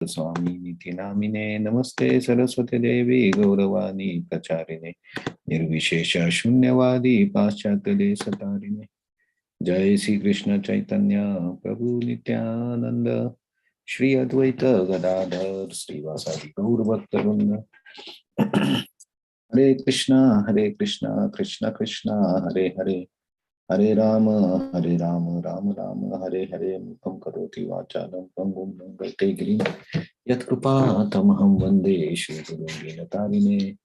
Swami Niti Namine Namaste Saraswati Devi Gauravani Pracharine Nirvishesha Shunyavadi Paschatya Desatarine Jai Sri Krishna Chaitanya Prabhu Nityananda Shri Advaita Gadadhar Srivasadi Gaur Bhaktarvrinda Hare Krishna, Krishna Krishna, Hare Hare, Hare Rama, Rama Rama, Hare Hare, Mukam Karoti Vachalam, Pangum Gate Girim, Yat Krupa Tamaham Vande, Shri Guru Ginatarine,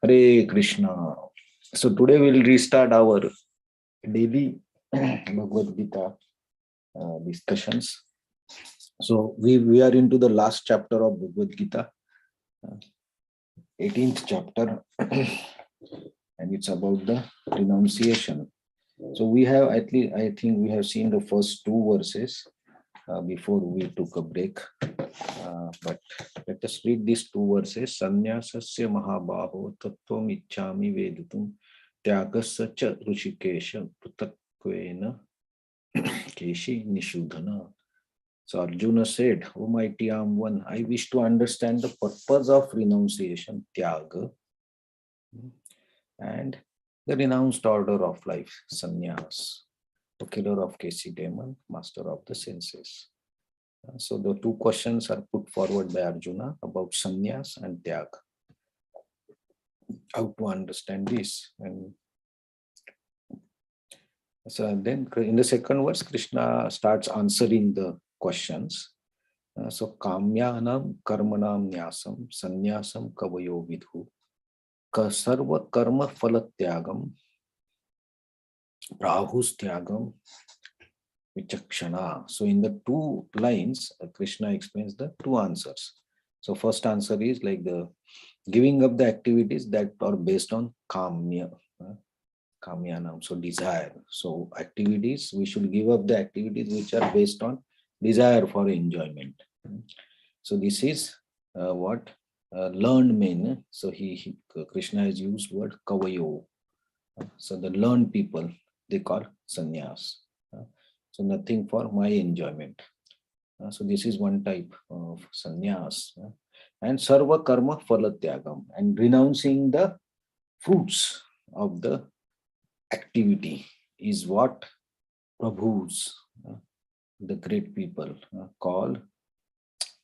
Hare Krishna. So today we'll restart our daily Bhagavad Gita discussions. So we are into the last chapter of Bhagavad Gita, 18th chapter, and it's about the renunciation. So we have I think we have seen the first two verses before we took a break. But let us read these two verses. Sanyasasya mahabaho tattvam ichchami vedutum tyagasya cha rushikesha prutakvena keshi nishudhana. So Arjuna said, O mighty armed one, I wish to understand the purpose of renunciation, tyaga, and the renounced order of life, sannyas, the killer of Kesi demon, master of the senses. So the two questions are put forward by Arjuna about sannyas and tyag. How to understand this? And so then in the second verse, Krishna starts answering the questions. So kamyanam karmanam nyasam sannyasam kavayo vidhu sarva karma phalatyagam prahustyagam vichakshana. So in the two lines, Krishna explains the two answers. So first answer is like the giving up the activities that are based on kamyanam, so desire. So activities, we should give up the activities which are based on desire for enjoyment. So this is what learned men. So Krishna has used word kavayo. So the learned people, they call sannyas. So nothing for my enjoyment. So this is one type of sannyas. And sarva karma phalatyagam, and renouncing the fruits of the activity is what Prabhus, the great people, call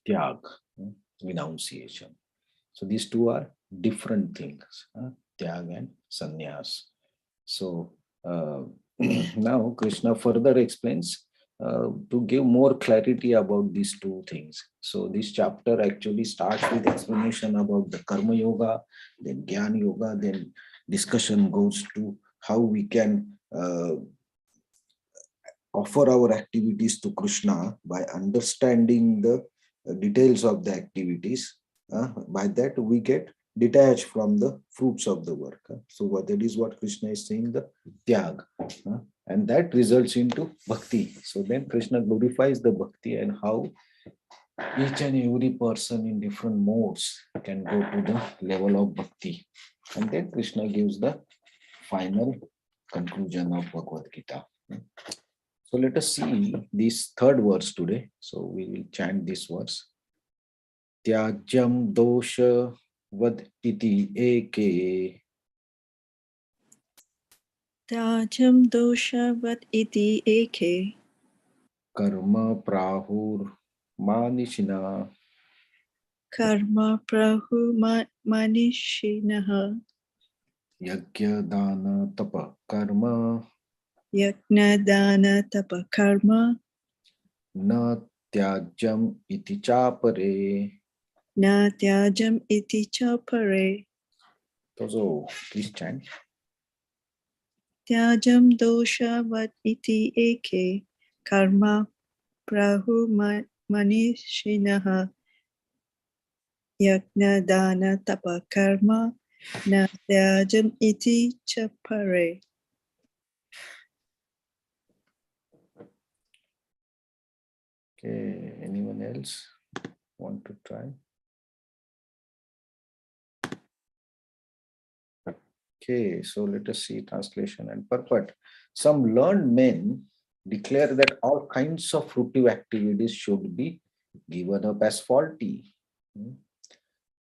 tyag, renunciation. So these two are different things, tyag and sannyas. So now Krishna further explains to give more clarity about these two things. So this chapter actually starts with explanation about the karma yoga, then jnana yoga, then discussion goes to how we can offer our activities to Krishna by understanding the details of the activities. By that we get detached from the fruits of the work. So that is what Krishna is saying, the tyag. And that results into bhakti. So then Krishna glorifies the bhakti and how each and every person in different modes can go to the level of bhakti. And then Krishna gives the final conclusion of Bhagavad Gita. So let us see this third verse today. So we will chant this verse. Tyajyam dosha vad iti eke. Tyajyam dosha vad iti eke. Karma prahur manishina. Karma prahu manishinaha. Yajna dana tapa karma. Yajna dana tapa karma. Na tyajyam iti chapare. Na tyajam iti chapare. So please chant. Tyajam dosha vad iti eke. Karma prahu manishinaha. Yajna dana tapa karma. Na tyajam iti chapare. Okay, anyone else want to try? Okay, so let us see translation and purport. Some learned men declare that all kinds of fruitive activities should be given up as faulty.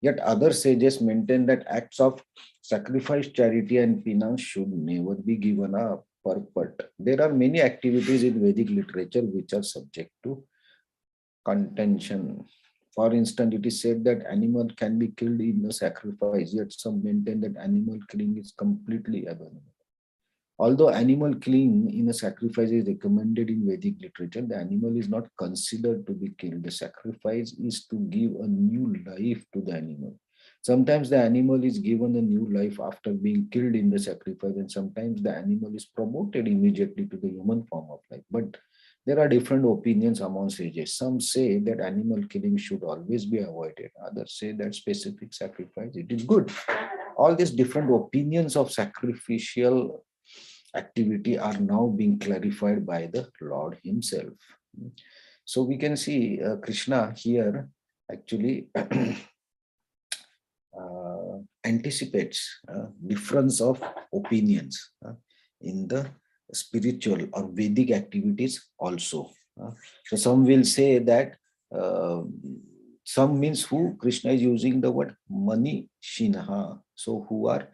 Yet other sages maintain that acts of sacrifice, charity, and penance should never be given up. But there are many activities in Vedic literature which are subject to contention. For instance, it is said that animal can be killed in the sacrifice, yet some maintain that animal killing is completely abominable. Although animal killing in a sacrifice is recommended in Vedic literature, the animal is not considered to be killed. The sacrifice is to give a new life to the animal. Sometimes the animal is given a new life after being killed in the sacrifice, and sometimes the animal is promoted immediately to the human form of life. But there are different opinions among sages. Some say that animal killing should always be avoided. Others say that specific sacrifice, it is good. All these different opinions of sacrificial activity are now being clarified by the Lord himself. So we can see Krishna here actually anticipates difference of opinions in the spiritual or Vedic activities also. So some will say that some means who Krishna is using the word mani shinha, so who are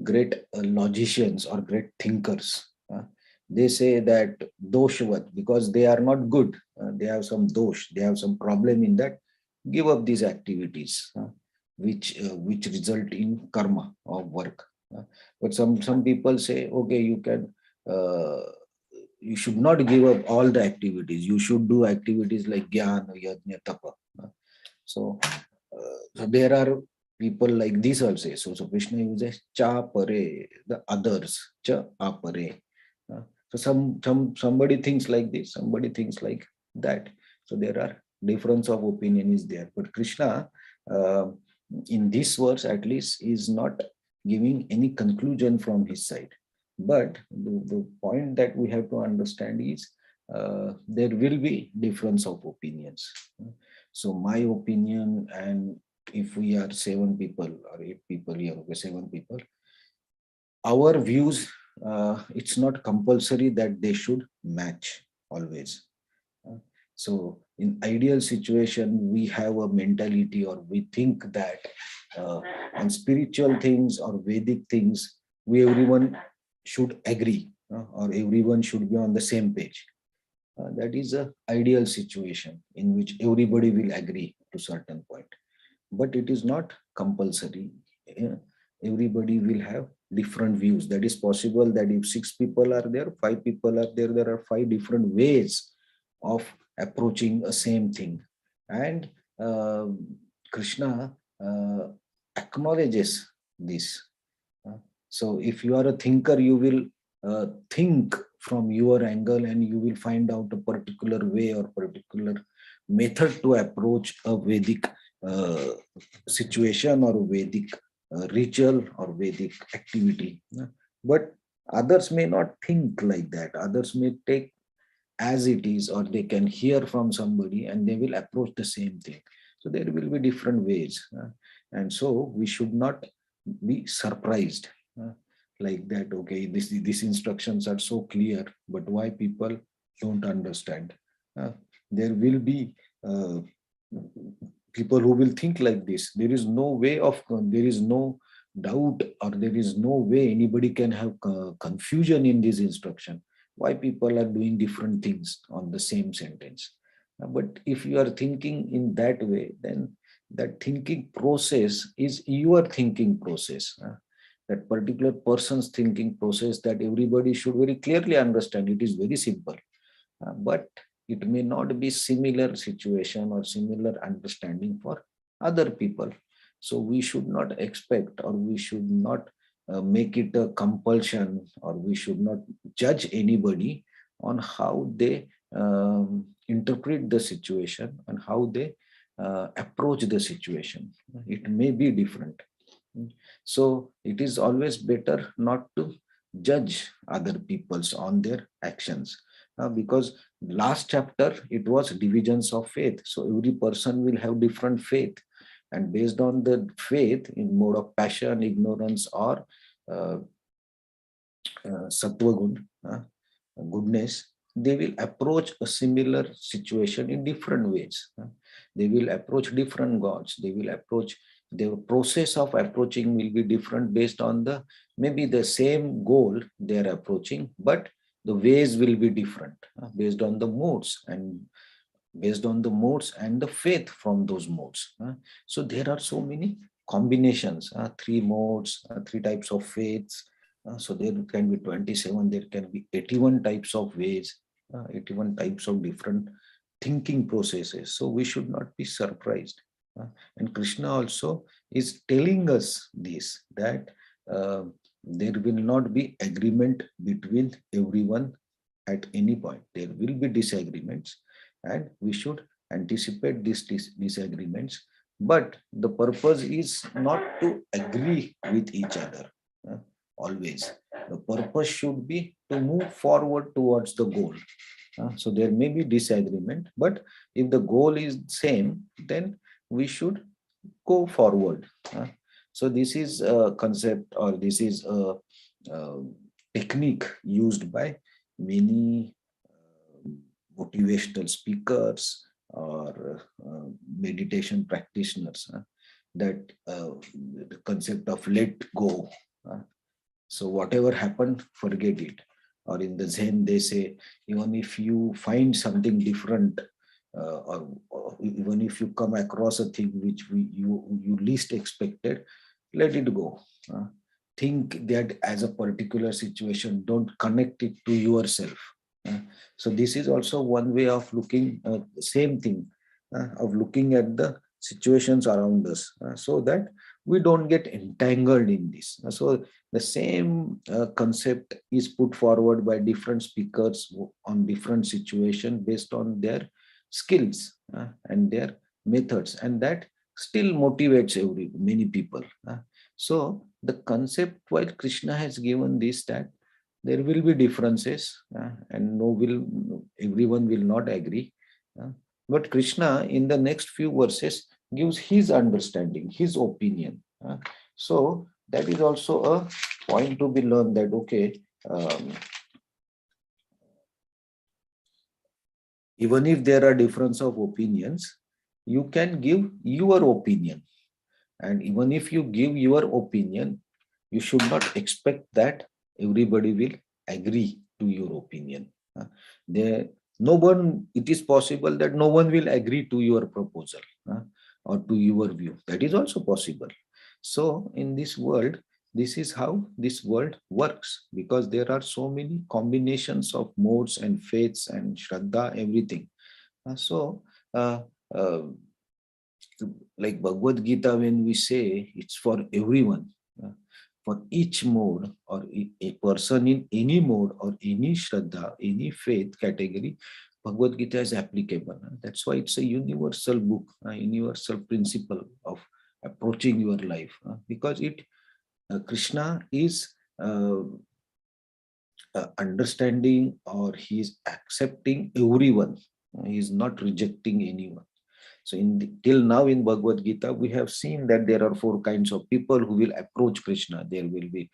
great logicians or great thinkers. They say that doshvat, because they are not good, they have some dosh, they have some problem in that, give up these activities which result in karma or work. But some people say, okay, you should not give up all the activities. You should do activities like jnana, yajna, tapa. So there are people like this also. So Krishna uses cha pare, the others, cha apare. So somebody thinks like this, somebody thinks like that. So there are difference of opinion is there. But Krishna, in this verse at least, is not giving any conclusion from his side. But the point that we have to understand is there will be difference of opinions. So my opinion, and if we are 7 people or 8 people here, okay, 7 people, our views, it's not compulsory that they should match always. So in ideal situation, we have a mentality or we think that on spiritual things or Vedic things, everyone should agree or everyone should be on the same page. That is a ideal situation in which everybody will agree to certain point. But it is not compulsory. Everybody will have different views. That is possible that if 6 people are there, 5 people are there, there are 5 different ways of approaching a same thing. And Krishna acknowledges this. So if you are a thinker, you will think from your angle and you will find out a particular way or particular method to approach a Vedic situation or Vedic ritual or Vedic activity. But others may not think like that. Others may take as it is, or they can hear from somebody and they will approach the same thing. So there will be different ways. And so we should not be surprised like that. Okay, these instructions are so clear, but why people don't understand? There will be people who will think like this. There is no way of, there is no doubt, or there is no way anybody can have confusion in this instruction. Why people are doing different things on the same sentence? But if you are thinking in that way, then that thinking process is your thinking process. That particular person's thinking process that everybody should very clearly understand. It is very simple. But it may not be similar situation or similar understanding for other people. So we should not expect, or we should not make it a compulsion, or we should not judge anybody on how they interpret the situation and how they approach the situation. It may be different. So it is always better not to judge other people's on their actions. Because last chapter, it was divisions of faith. So every person will have different faith. And based on the faith in mode of passion, ignorance, or sattva good, goodness, they will approach a similar situation in different ways. They will approach different gods. They will approach, the process of approaching will be different based on the, maybe the same goal they are approaching, but the ways will be different based on the modes, and based on the modes and the faith from those modes. So there are so many combinations, three modes, three types of faiths. So there can be 27, there can be 81 types of ways, 81 types of different thinking processes. So we should not be surprised. And Krishna also is telling us this, that uh, there will not be agreement between everyone at any point. There will be disagreements, and we should anticipate these disagreements. But the purpose is not to agree with each other, uh, always. The purpose should be to move forward towards the goal. So there may be disagreement, but if the goal is same, then we should go forward. So this is a concept, or this is a technique used by many motivational speakers or meditation practitioners, that the concept of let go. So whatever happened, forget it. Or in the Zen, they say, even if you find something different, or even if you come across a thing which you least expected, let it go. Think that as a particular situation, don't connect it to yourself. So this is also one way of looking, same thing, of looking at the situations around us, so that we don't get entangled in this. So the same concept is put forward by different speakers on different situations based on their skills and their methods, and that still motivates many people. So the concept, while Krishna has given this, that there will be differences, and everyone will not agree. But Krishna in the next few verses gives his understanding, his opinion. So that is also a point to be learned, that okay, even if there are difference of opinions, you can give your opinion. And even if you give your opinion, you should not expect that everybody will agree to your opinion. There, no one, it is possible that no one will agree to your proposal or to your view. That is also possible. So in this world, this is how this world works, because there are so many combinations of modes and faiths and shraddha, everything. So uh, uh, like Bhagavad Gita, when we say it's for everyone, for each mode, or a person in any mode or any shraddha, any faith category, Bhagavad Gita is applicable. That's why it's a universal book, a universal principle of approaching your life, because it Krishna is understanding, or he is accepting everyone. He is not rejecting anyone. So till now in Bhagavad Gita, we have seen that there are four kinds of people who will approach Krishna. There will be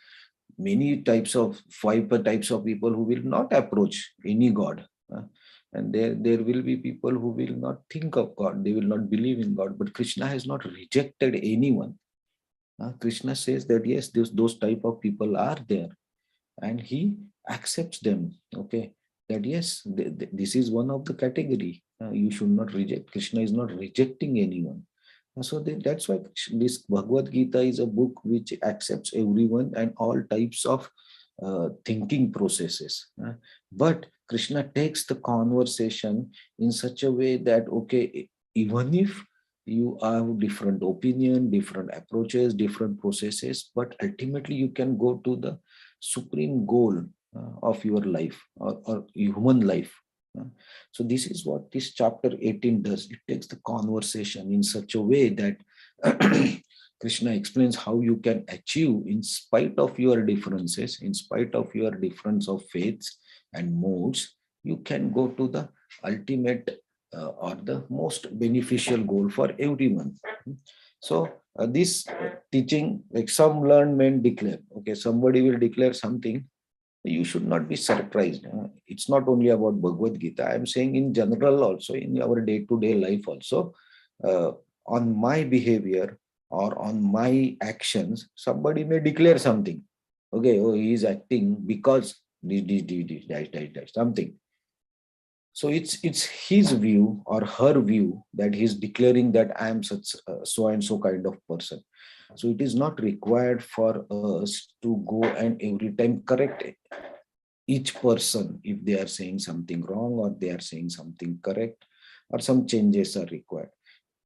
five types of people who will not approach any God. And there will be people who will not think of God. They will not believe in God. But Krishna has not rejected anyone. Krishna says that yes, those type of people are there, and he accepts them. Okay, that yes, this is one of the category. You should not reject. Krishna is not rejecting anyone. So that's why this Bhagavad Gita is a book which accepts everyone and all types of thinking processes. But Krishna takes the conversation in such a way that okay, even if you have different opinion, different approaches, different processes, but ultimately you can go to the supreme goal of your life, or human life. So this is what this chapter 18 does. It takes the conversation in such a way that Krishna explains how you can achieve, in spite of your differences, in spite of your difference of faiths and modes, you can go to the ultimate or the most beneficial goal for everyone. So this teaching, like some learned men declare, okay, somebody will declare something, You should not be surprised. It's not only about Bhagavad Gita. I'm saying in general also, in our day-to-day life also, uh, on my behavior or on my actions, somebody may declare something. Okay, oh, he is acting because this, dash, something. So it's his view or her view that he's declaring that I am such so and so kind of person. So it is not required for us to go and every time correct each person if they are saying something wrong or they are saying something correct or some changes are required.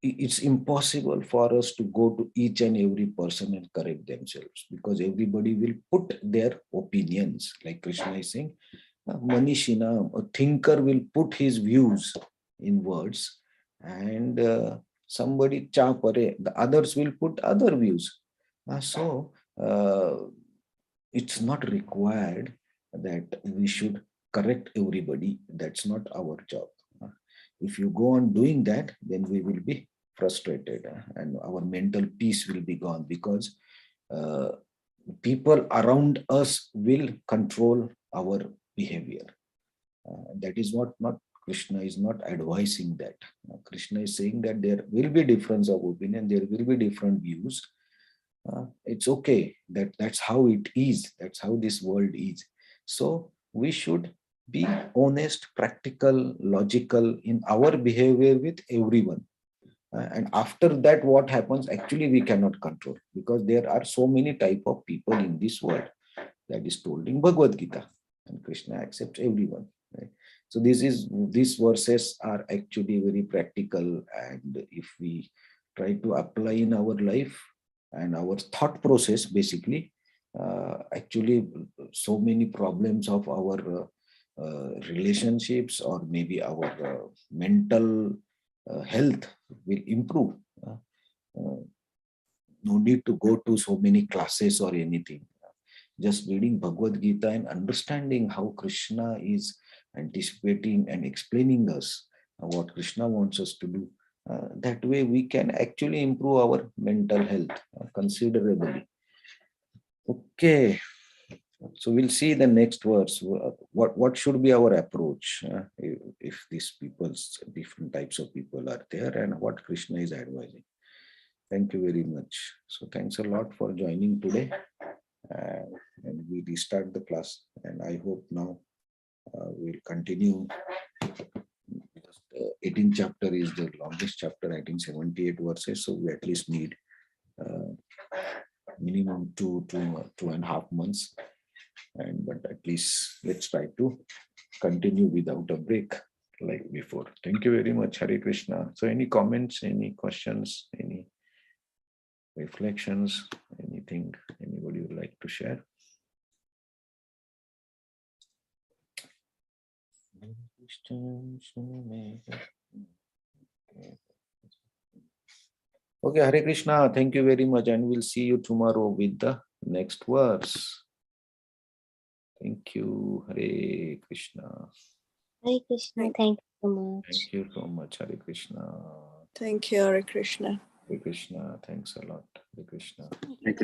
It's impossible for us to go to each and every person and correct themselves because everybody will put their opinions. Like Krishna is saying, Manishina, a thinker will put his views in words, and somebody chapare, the others will put other views. So it's not required that we should correct everybody. That's not our job. If you go on doing that, then we will be frustrated and our mental peace will be gone because uh, people around us will control our behavior. That is what not Krishna is not advising that. Krishna is saying that there will be difference of opinion, there will be different views. It's okay. That's how it is. That's how this world is. So we should be honest, practical, logical in our behavior with everyone. And after that, what happens? Actually, we cannot control because there are so many type of people in this world that is told in Bhagavad Gita, and Krishna accepts everyone. Right? So these verses are actually very practical, and if we try to apply in our life and our thought process, basically, actually, so many problems of our relationships or maybe our mental health will improve. Uh, no need to go to so many classes or anything. Just reading Bhagavad Gita and understanding how Krishna is anticipating and explaining us what Krishna wants us to do. That way we can actually improve our mental health considerably. Okay, so we'll see the next verse. What should be our approach if these people's different types of people are there and what Krishna is advising. Thank you very much. So thanks a lot for joining today. And we restart the class. And I hope now we'll continue. Because the 18th chapter is the longest chapter, I think 78 verses. So we at least need minimum two and a half months. But at least let's try to continue without a break like before. Thank you very much, Hare Krishna. So any comments, any questions, any reflections, anything anybody would like to share? Okay, Hare Krishna. Thank you very much, and we'll see you tomorrow with the next verse. Thank you, Hare Krishna. Hare Krishna, thank you so much. Thank you so much, Hare Krishna. Thank you, Hare Krishna. Hare Krishna. Thanks a lot, Hare Krishna. Hare Krishna.